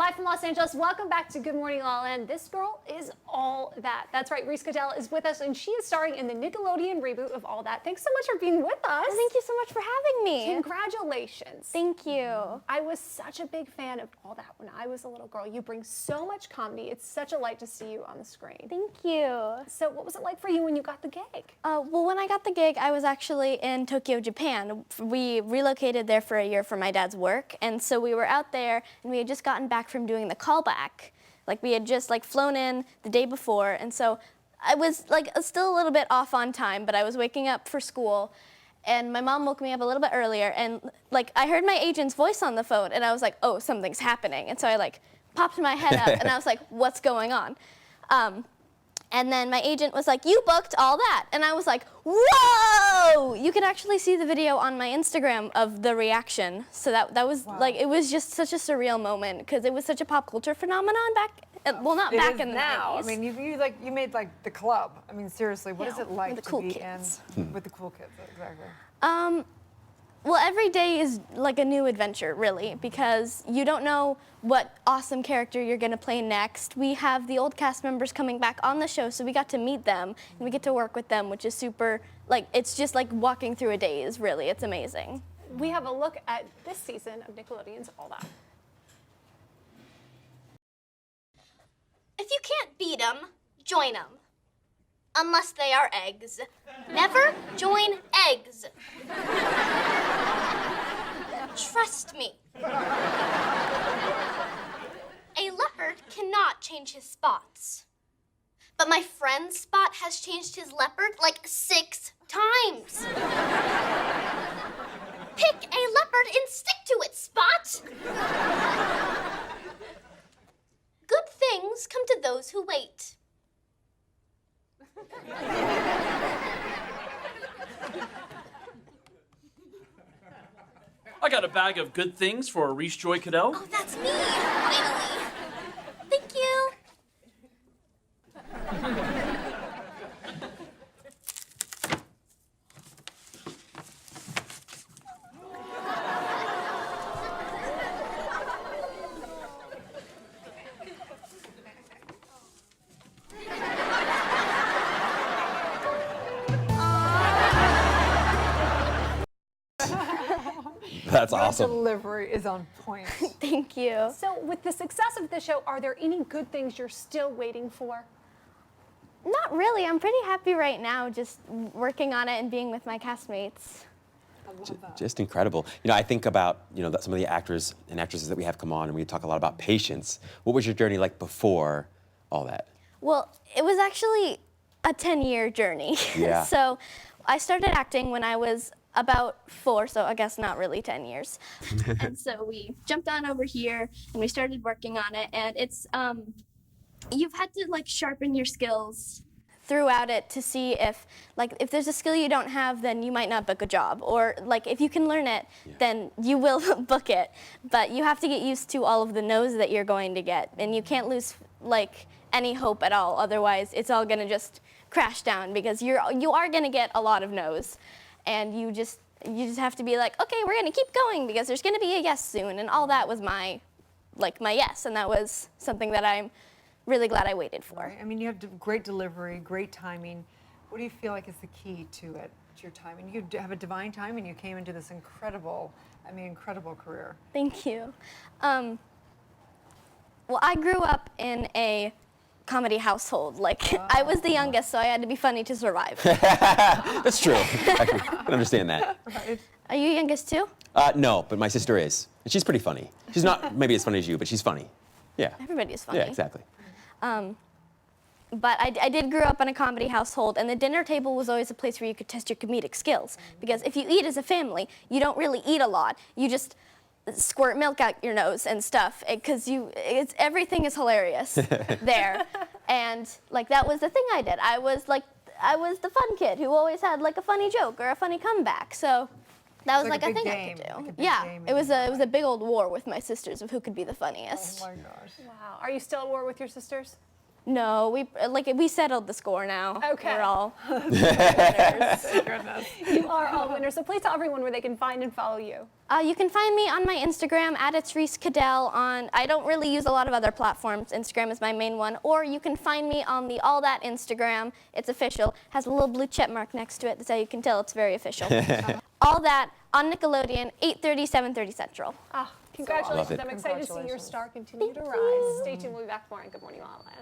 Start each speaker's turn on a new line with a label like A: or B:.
A: Live from Los Angeles, welcome back to Good Morning LaLa, and this girl is All That. That's right, Reece Caddell is with us, and she is starring in the Nickelodeon reboot of All That. Thanks so much for being with us.
B: Thank you so much for having me.
A: Congratulations.
B: Thank you.
A: I was such a big fan of All That when I was a little girl. You bring so much comedy. It's such a light to see you on the screen.
B: Thank you.
A: So what was it like for you when you got the gig?
B: Well, when I got the gig, I was actually in Tokyo, Japan. We relocated there for a year for my dad's work, and so we were out there, and we had just gotten back from doing the callback. Like, we had just flown in the day before, and so I was still a little bit off on time, but I was waking up for school, and my mom woke me up a little bit earlier, and I heard my agent's voice on the phone, and I was like, oh, something's happening. And so I popped my head up, and I was like, what's going on? And then my agent was like, you booked All That. And I was like, whoa! You can actually see the video on my Instagram of the reaction. So that was
C: wow.
B: it was just such a surreal moment because it was such a pop culture phenomenon back, well, not
C: It
B: back
C: is
B: in the
C: now.
B: 90s.
C: I mean, you made the club. I mean, seriously, what is it like
B: with the cool
C: to be
B: kids.
C: in with the cool kids? Exactly.
B: Well, every day is like a new adventure, really, because you don't know what awesome character you're going to play next. We have the old cast members coming back on the show, so we got to meet them, and we get to work with them, which is super, it's just like walking through a daze, really. It's amazing.
A: We have a look at this season of Nickelodeon's All That.
D: If you can't beat 'em, join 'em. Unless they are eggs. Never join eggs. Trust me. A leopard cannot change his spots. But my friend's Spot has changed his leopard 6 times. Pick a leopard and stick to it, Spot. Good things come to those who wait.
E: I got a bag of good things for Reece Joy Caddell.
D: Oh, that's me, finally. Thank you.
F: That's
C: Your
F: awesome.
C: delivery is on point.
B: Thank you.
A: So with the success of the show, are there any good things you're still waiting for?
B: Not really. I'm pretty happy right now just working on it and being with my castmates.
C: I love that.
F: Just incredible. I think about some of the actors and actresses that we have come on, and we talk a lot about patience. What was your journey like before All That?
B: Well, it was actually a 10-year journey.
F: Yeah.
B: So I started acting when I was about 4, so I guess not really 10 years. And so we jumped on over here and we started working on it, and it's you've had to sharpen your skills throughout it to see if there's a skill you don't have, then you might not book a job, or if you can learn it, then you will book it. But you have to get used to all of the no's that you're going to get, and you can't lose any hope at all, otherwise it's all going to just crash down, because you are going to get a lot of no's. And you just have to be okay, we're gonna keep going because there's gonna be a yes soon. And All That was my yes, and that was something that I'm really glad I waited for.
C: Right. I mean, you have great delivery, great timing. What do you feel like is the key to it, to your timing? You have a divine timing. You came into this incredible career.
B: Thank you. Well, I grew up in a comedy household. I was the youngest, so I had to be funny to survive.
F: That's true. I can understand that.
C: Right.
B: Are you youngest too?
F: No, but my sister is. And she's pretty funny. She's not maybe as funny as you, but she's funny. Yeah.
B: Everybody is funny.
F: Yeah, exactly.
B: But I did grow up in a comedy household, and the dinner table was always a place where you could test your comedic skills. Because if you eat as a family, you don't really eat a lot. You just squirt milk out your nose and stuff, because everything is hilarious there. And that was the thing I did. I was the fun kid who always had a funny joke or a funny comeback. So that was
C: Like a
B: a
C: big
B: thing
C: game,
B: I could do.
C: like a big
B: Yeah,
C: game.
B: it was a big old war with my sisters of who could be the funniest.
C: Oh my gosh.
A: Wow. Are you still at war with your sisters?
B: No, we settled the score now.
A: Okay.
B: We're all winners.
A: You are all winners. So please tell everyone where they can find and follow you.
B: You can find me on my Instagram at it's Reece Caddell. I don't really use a lot of other platforms. Instagram is my main one. Or you can find me on the All That Instagram. It's official. Has a little blue check mark next to it. That's how you can tell it's very official. All That on Nickelodeon, 8:30, 7:30 Central.
A: Congratulations.
F: Love it.
A: I'm excited to see your
C: Congratulations.
A: star continue to rise. Stay tuned. We'll be back more on Good Morning La La Land.